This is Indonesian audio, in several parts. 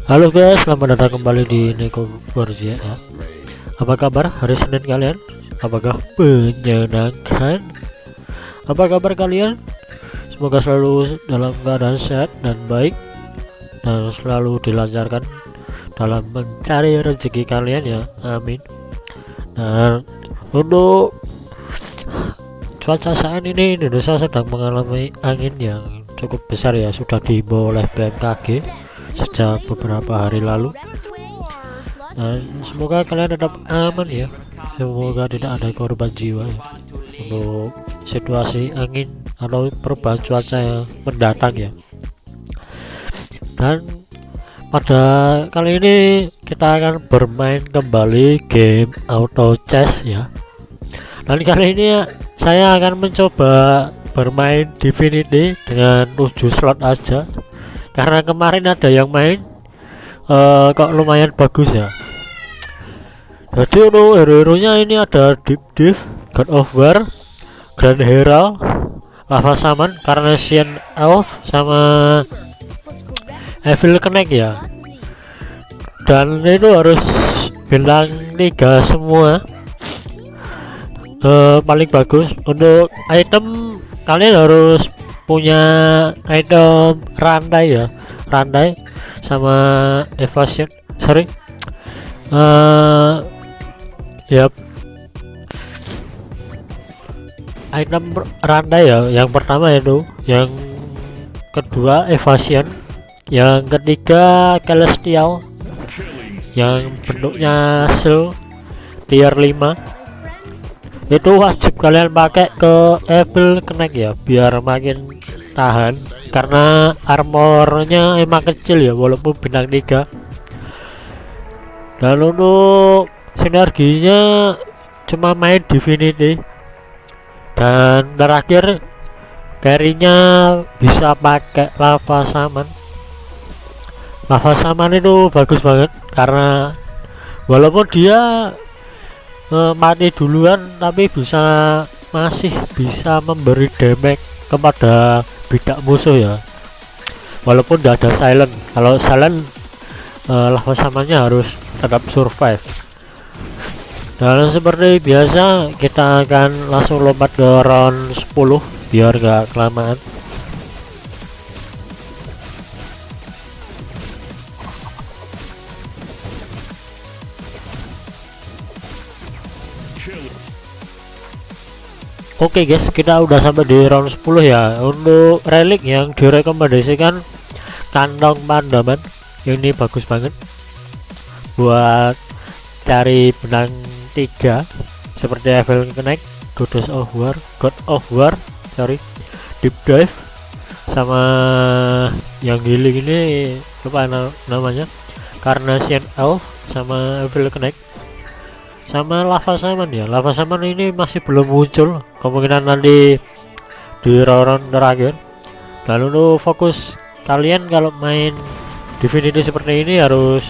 Halo guys, selamat datang kembali di Neko Borgia ya. Apa kabar hari Senin kalian? Apakah menyenangkan? Apa kabar kalian? Semoga selalu dalam keadaan sehat dan baik, dan selalu dilancarkan dalam mencari rezeki kalian ya, amin. Dan untuk cuaca saat ini Indonesia sedang mengalami angin yang cukup besar ya, sudah diimbau oleh BMKG sejak beberapa hari lalu. Dan semoga kalian tetap aman ya, semoga tidak ada korban jiwa ya, untuk situasi angin atau perubahan cuaca yang mendatang ya. Dan pada kali ini kita akan bermain kembali game auto chess ya. Dan kali ini saya akan mencoba bermain Divinity dengan 7 slot aja, karena kemarin ada yang main kok lumayan bagus ya. Jadi untuk hero-heronya ini ada Deep Dive, God of War, Grand Herald, Lava Shaman, Carnation Elf, sama Evil Knight ya. Dan itu harus bintang 3 semua. Paling bagus untuk item, kalian harus punya item rantai ya, rantai sama evasion, yap, item rantai ya. Yang pertama itu, yang kedua evasion, yang ketiga celestial yang bentuknya slow tier 5. Itu wajib kalian pakai ke Evil Knight ya, biar makin tahan, karena armornya emang kecil ya walaupun bintang 3. Dan untuk sinerginya cuma main Divinity. Dan terakhir carry-nya bisa pakai Lava Shaman. Lava Shaman itu bagus banget, karena walaupun dia mati duluan, tapi masih bisa memberi damage kepada bidak musuh ya, walaupun tidak ada silent. Kalau silent, Lava Shaman-nya harus tetap survive. Dan seperti biasa kita akan langsung lompat ke round 10 biar gak kelamaan. Oke guys, kita udah sampai di round 10 ya. Untuk relik yang direkomendasikan kantong pandaman, ini bagus banget buat cari benang 3 seperti Evil Knight, God of War, Deep Dive, sama yang healing ini lupa namanya, Carnation Elf, sama Evil Knight, sama Lava Shaman ya. Lava Shaman ini masih belum muncul, kemungkinan nanti di round terakhir. Dan untuk fokus kalian kalau main Divinity seperti ini harus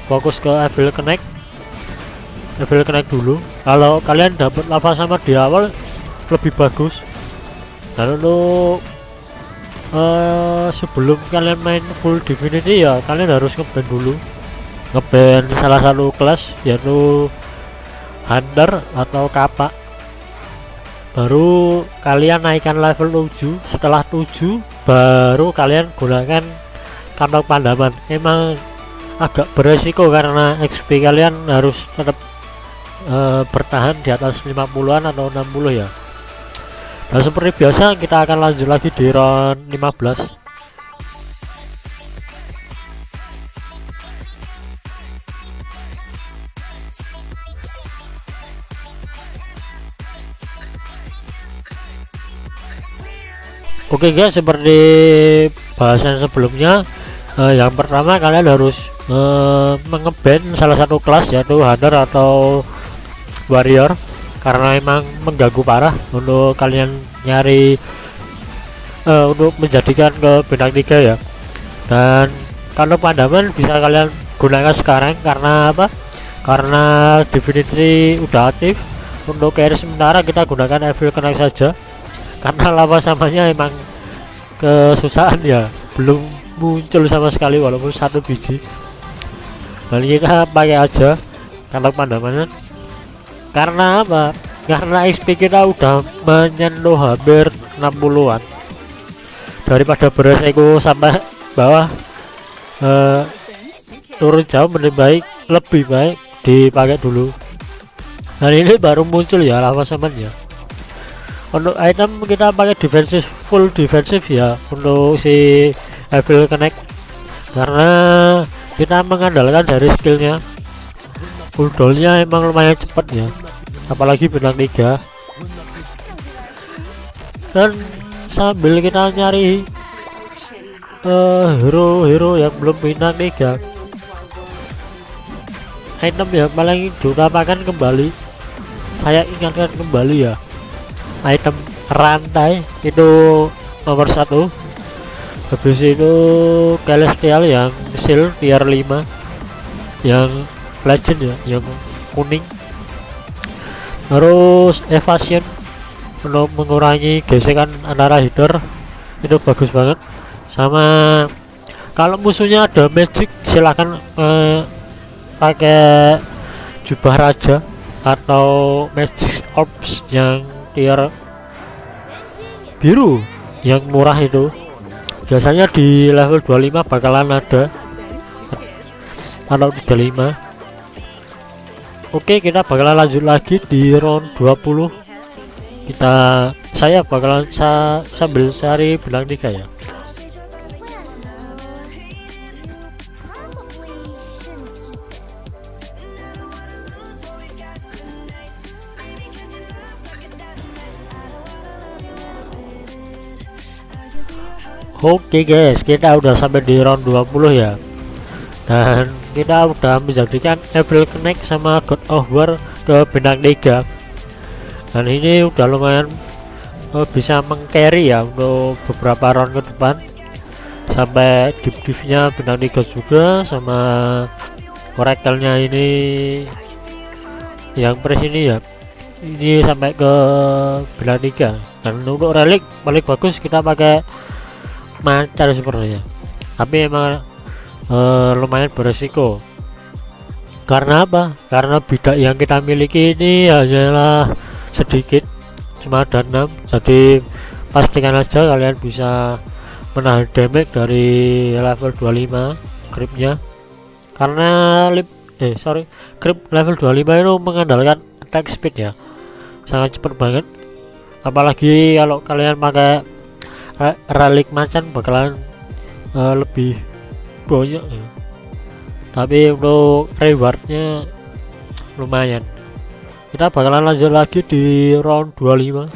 fokus ke Evil Knight dulu. Kalau kalian dapat Lava Shaman di awal lebih bagus. Dan untuk sebelum kalian main full Divinity ya, kalian harus ngeban dulu, ngeban salah satu kelas yaitu Hunter atau Kapak, baru kalian naikkan level 7. Setelah 7 baru kalian gunakan kantong pandaman. Emang agak beresiko karena XP kalian harus tetap bertahan di atas 50-an atau 60 ya. Dan seperti biasa kita akan lanjut lagi di round 15. Oke guys, seperti bahasan sebelumnya, yang pertama kalian harus mengeban salah satu kelas yaitu Hunter atau Warrior, karena emang mengganggu parah untuk kalian nyari untuk menjadikan ke bintang 3 ya. Dan kalau pandaman bisa kalian gunakan sekarang, karena apa? Karena Divinity udah aktif. Untuk carry sementara kita gunakan Evil Knight saja, karena Lava Shaman-nya emang kesusahan ya, belum muncul sama sekali walaupun 1 biji. Dan kita pakai aja kantong pandangan. Karena apa? Karena XP kita udah menyentuh hampir 60-an. Daripada beresiko sampai bawah turun jauh, lebih baik dipakai dulu. Dan ini baru muncul ya lava semen ya. Untuk item kita pakai defensif, full defensif ya untuk si Evil Connect, karena kita mengandalkan dari skillnya. Cooldownnya emang lumayan cepat ya, apalagi bintang 3. Dan sambil kita nyari hero yang belum bintang 3, item yang paling diutamakan kembali, saya ingatkan kembali ya, item rantai itu nomor 1. Habis itu Celestial yang seal tier 5 yang legend ya, yang kuning. Terus evasion untuk mengurangi gesekan antara header, itu bagus banget. Sama kalau musuhnya ada magic, silahkan pakai jubah raja atau magic orbs yang tier biru yang murah itu. Biasanya di level 25 bakalan ada atau 35. Oke, kita bakalan lanjut lagi di round 20. Saya bakalan sambil cari bintang 3 ya. Oke guys, kita udah sampai di round 20 ya. Dan kita udah menjadikan Evil Connect sama God of War ke bintang 3. Dan ini udah lumayan bisa mengcarry ya untuk beberapa round ke depan, sampai div-divnya bintang 3 juga, sama oracle-nya ini yang pres ini ya, ini sampai ke bintang 3. Dan untuk relik paling bagus kita pakai macar sebenarnya, tapi emang lumayan beresiko. Karena apa? Karena bidak yang kita miliki ini hanyalah sedikit, cuma ada 6. Jadi pastikan aja kalian bisa menahan damage dari level 25 creepnya. Karena creep level 25 itu mengandalkan attack speed ya, sangat cepat banget. Apalagi kalau kalian pakai relik macan bakalan lebih banyak ya. Tapi untuk rewardnya lumayan. Kita bakalan lanjut lagi di round 25.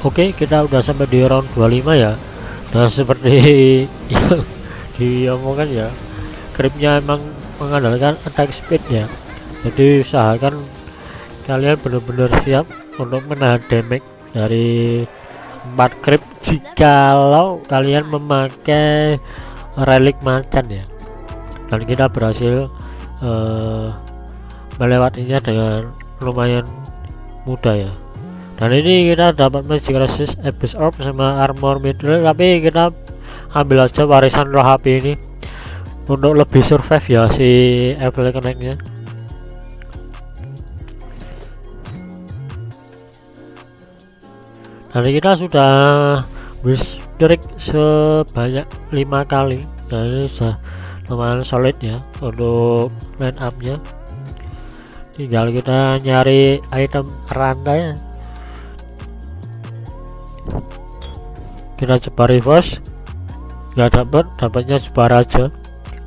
Oke, kita udah sampai di round 25 ya. Dan seperti yang diomongkan ya, creepnya emang mengandalkan attack speed ya. Jadi usahakan kalian benar-benar siap untuk menahan damage dari 4 creep jikalau kalian memakai relik macan ya. Dan kita berhasil melewatinya dengan lumayan mudah ya. Dan ini kita dapat magic resist, abyss orb sama armor middle, tapi kita ambil aja warisan roh HP ini untuk lebih survive ya si Evil Connect nya. Dan kita sudah wish streak sebanyak 5 kali, dan ini sudah lumayan solid ya untuk line up nya. Tinggal kita nyari item rantai. Kita coba reverse, nggak dapatnya coba raja,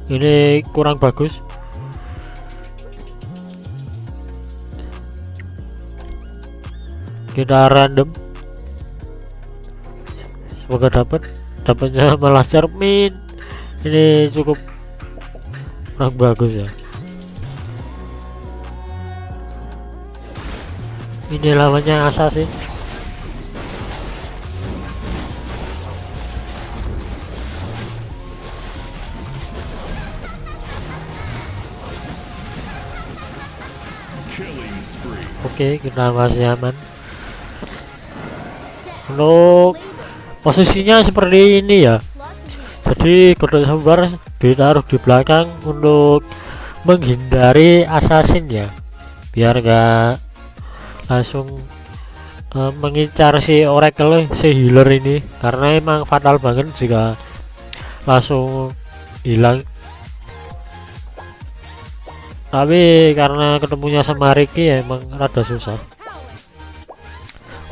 ini kurang bagus. Kita random, semoga dapatnya malah cermin, ini cukup kurang bagus ya. Ini lawannya assassin. Oke, kita masih aman. Untuk posisinya seperti ini ya, jadi kodok sabar ditaruh di belakang untuk menghindari assassin ya, biar gak langsung mengincar si Oracle, si healer ini, karena emang fatal banget jika langsung hilang. Tapi karena ketemunya sama Ricky ya, emang rada susah.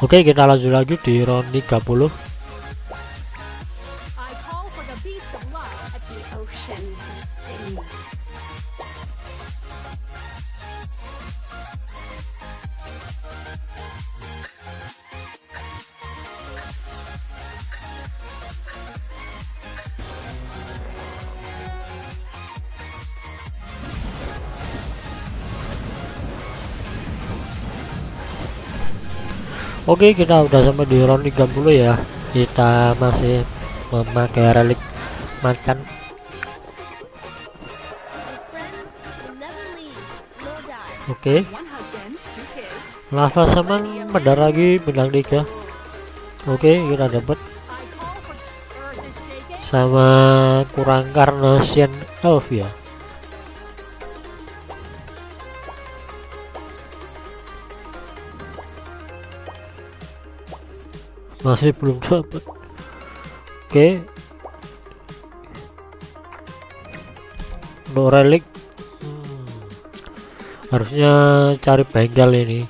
Oke, kita lanjut lagi di round 30. Oke, kita udah sampai di round 30 ya. Kita masih memakai relik macan. Oke, lava saman pedar lagi bintang 3. Oke, kita dapat sama kurang Carnation Elf ya. Masih belum dapat. Oke, untuk relik harusnya cari bengkel ini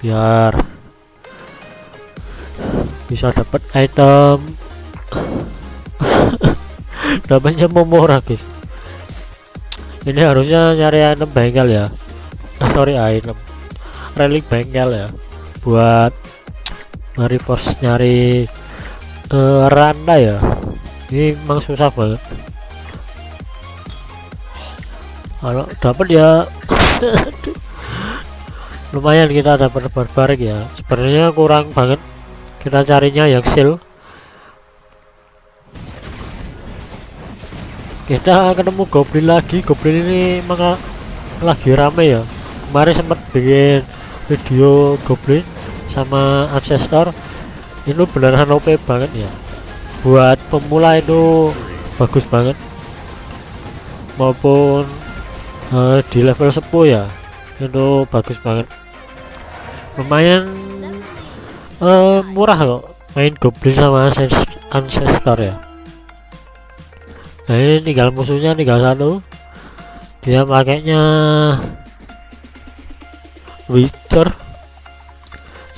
biar bisa dapat item. Dapatnya murah guys. Ini harusnya nyari item bengkel ya. Sorry, item relik bengkel ya, buat reverse nyari randa ya. Ini memang susah banget. Kalau dapat ya lumayan, kita dapat barbarik ya. Sebenarnya kurang banget kita carinya yang seal. Kita ketemu goblin lagi. Goblin ini emang lagi rame ya. Kemarin sempat bikin video goblin sama ancestor, itu beneran OP banget ya. Buat pemula itu bagus banget, maupun di level 10 ya, itu bagus banget. Lumayan murah kok main goblin sama ancestor ya. Nah, ini tinggal musuhnya tinggal satu, dia pakainya Witcher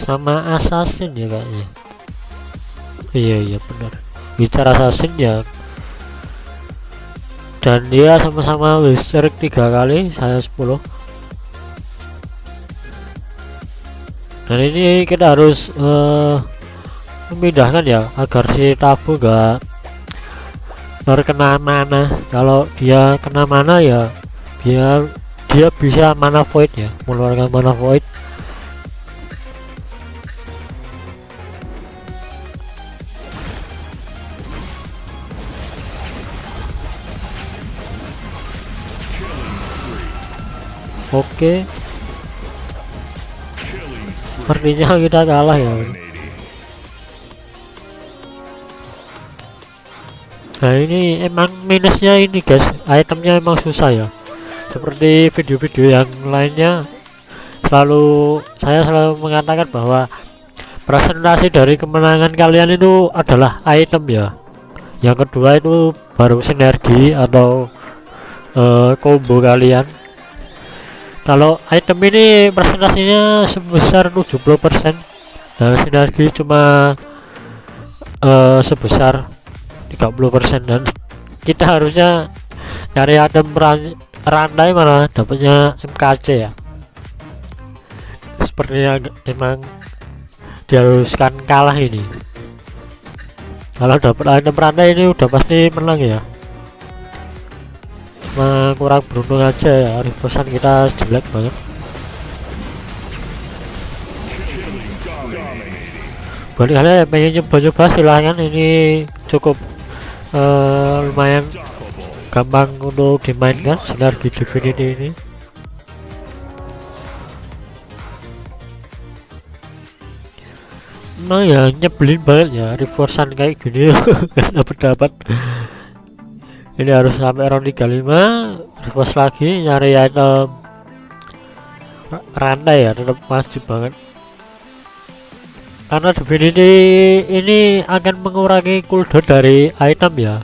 sama assassin ya kayaknya. Iya benar, Witcher assassin ya. Dan dia sama-sama Witcher 3 kali, saya 10. Dan ini kita harus memindahkan ya, agar si tabu gak terkena mana. Kalau dia kena mana ya, biar dia bisa mana void ya, mengeluarkan mana void. Oke, sepertinya kita kalah ya. Nah, ini emang minusnya ini guys, itemnya emang susah ya. Seperti video-video yang lainnya, saya selalu mengatakan bahwa presentasi dari kemenangan kalian itu adalah item ya. Yang kedua itu baru sinergi atau combo kalian. Kalau item ini presentasinya sebesar 70%, dan sinergi cuma sebesar 30%, dan kita harusnya cari item rantai malah dapatnya MKC ya. Sepertinya emang diharuskan kalah ini. Kalau dapat item rantai ini udah pasti menang ya. Kurang beruntung aja ya, reversan kita jelek banget. Balik kalian pengen nyoba-nyoba silahkan, ini cukup lumayan gampang untuk dimainkan sinergi Divinity ini. emang ya nyebelin banget ya reversean kayak gini. Gak dapat ini harus sampai round 35 reverse lagi nyari item rantai ya, tetap maju banget karena Divinity ini akan mengurangi cooldown dari item ya.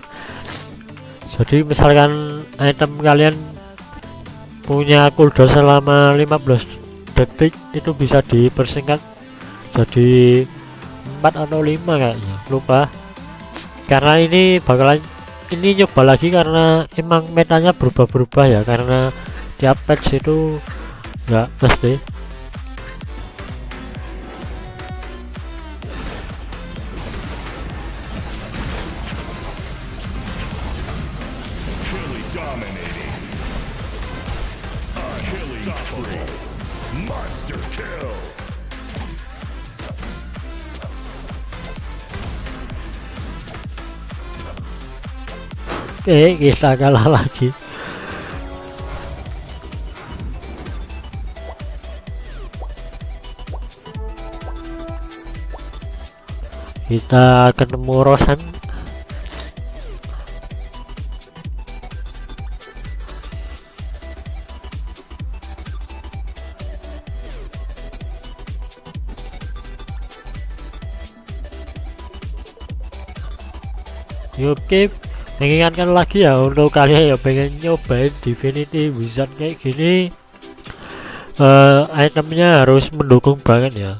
Jadi misalkan item kalian punya cooldown selama 15 detik itu bisa dipersingkat jadi 4 atau 5 kayaknya, lupa. Karena ini bakalan ini nyoba lagi karena emang metanya berubah-berubah ya, karena tiap patch itu nggak mesti. Oke, kita kalah lagi. Kita ketemu Rosan. Oke, mengingatkan lagi ya untuk kalian yang pengen nyobain Divinity Wizard kayak gini, itemnya harus mendukung banget ya,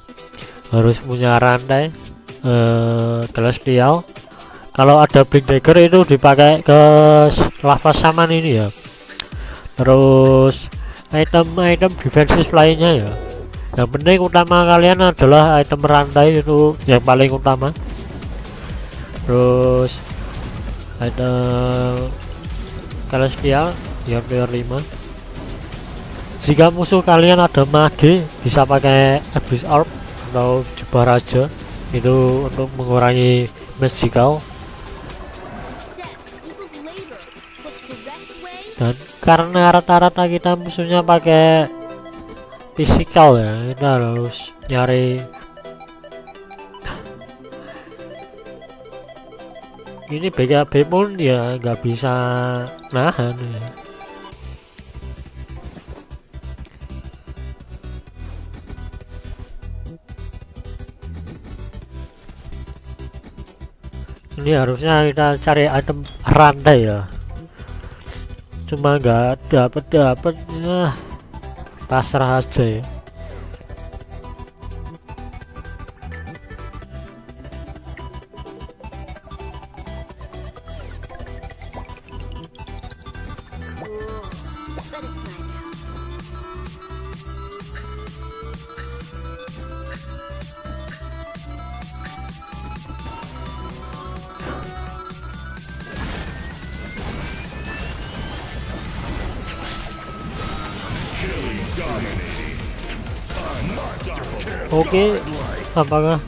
harus punya rantai, celestial. Kalau ada Blink Dagger itu dipakai ke lava saman ini ya. Terus item-item defensive lainnya ya, yang penting utama kalian adalah item rantai, itu yang paling utama. Terus ada celestial yang tier 5. Jika musuh kalian ada mage bisa pakai abyss orb atau jubah raja, itu untuk mengurangi magical. Dan karena rata-rata kita musuhnya pakai physical ya, kita harus nyari ini BKB pun ya nggak bisa nahan ya. Ini harusnya kita cari item rantai ya, cuma nggak dapet ya, pasrah aja ya. Oke, apakah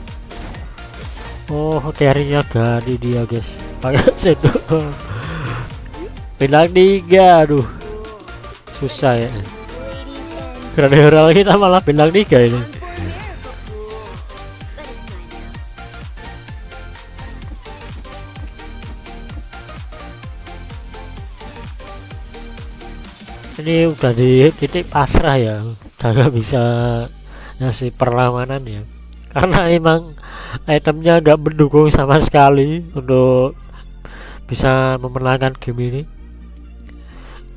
carry-nya ganti dia guys, pakai sedo bintang 3. Aduh susah ya, Grand Herald kita malah bintang 3 ini. Ini udah di titik pasrah ya, udah gak bisa ngasih perlawanan ya, karena emang itemnya gak mendukung sama sekali untuk bisa memenangkan game ini.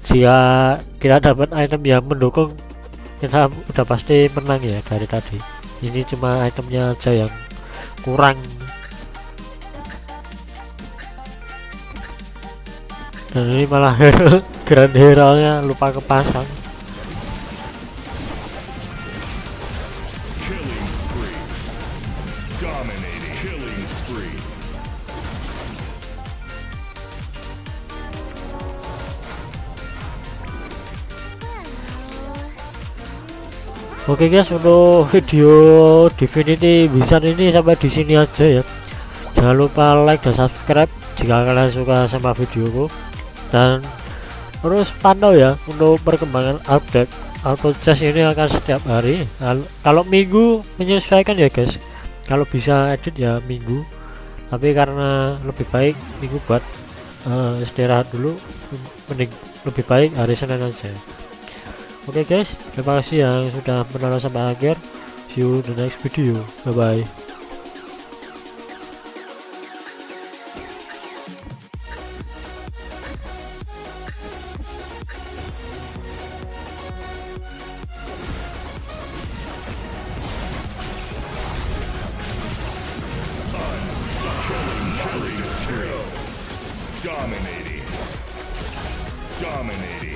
Jika kita dapat item yang mendukung, kita udah pasti menang ya dari tadi. Ini cuma itemnya aja yang kurang, dan ini malah Grand Herald-nya lupa kepasang. Oke guys, untuk video Divinity Wizard ini sampai di sini aja ya. Jangan lupa like dan subscribe jika kalian suka sama videoku, dan terus pantau ya untuk perkembangan update. Auto chest ini akan setiap hari, kalau minggu menyesuaikan ya guys. kalau bisa edit ya minggu, tapi karena lebih baik minggu buat istirahat dulu, mending lebih baik hari Senin aja. Oke guys, terima kasih yang sudah menonton sampai akhir. See you the next video. Bye bye. Dominating.